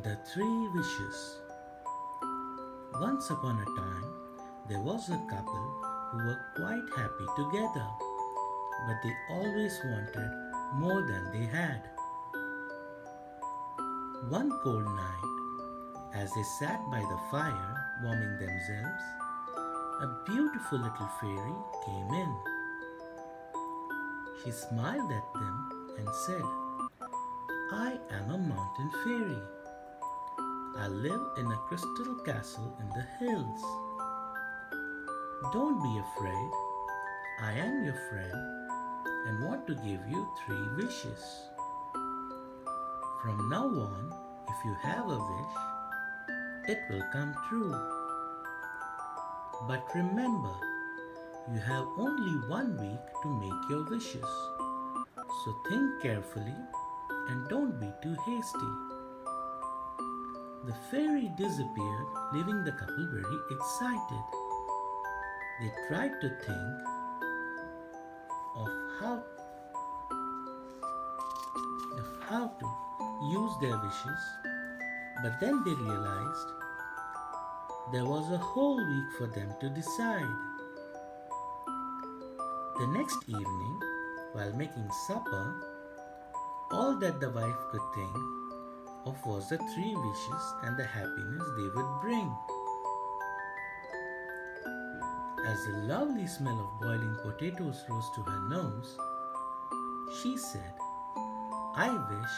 The Three Wishes. Once upon a time, there was a couple who were quite happy together, but they always wanted more than they had. One cold night, as they sat by the fire warming themselves, a beautiful little fairy came in. She smiled at them and said, "I am a mountain fairy. I live in a crystal castle in the hills. Don't be afraid. I am your friend and want to give you three wishes. From now on, if you have a wish, it will come true. But remember, you have only 1 week to make your wishes. So think carefully and don't be too hasty." The fairy disappeared, leaving the couple very excited. They tried to think of how to use their wishes, but then they realized there was a whole week for them to decide. The next evening, while making supper, all that the wife could think of was the three wishes and the happiness they would bring. As the lovely smell of boiling potatoes rose to her nose, she said, "I wish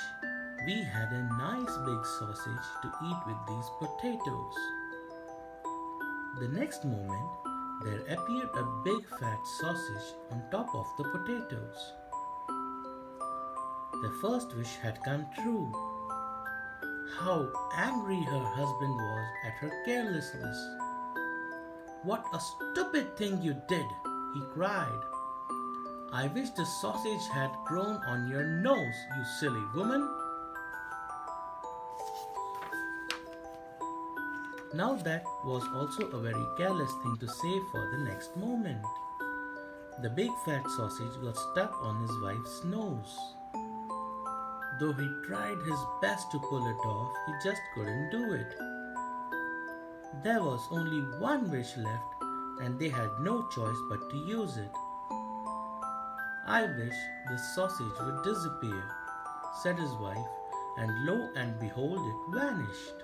we had a nice big sausage to eat with these potatoes." The next moment, there appeared a big fat sausage on top of the potatoes. The first wish had come true. How angry her husband was at her carelessness. "What a stupid thing you did," he cried. "I wish the sausage had grown on your nose, you silly woman." Now that was also a very careless thing to say for the next moment. The big fat sausage got stuck on his wife's nose. Though he tried his best to pull it off, he just couldn't do it. There was only one wish left, and they had no choice but to use it. "I wish the sausage would disappear," said his wife, and lo and behold, it vanished.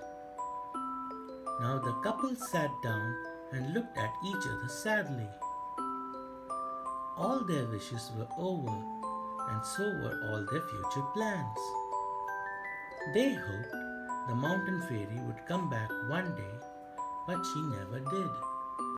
Now the couple sat down and looked at each other sadly. All their wishes were over, and so were all their future plans. They hoped the mountain fairy would come back one day, but she never did.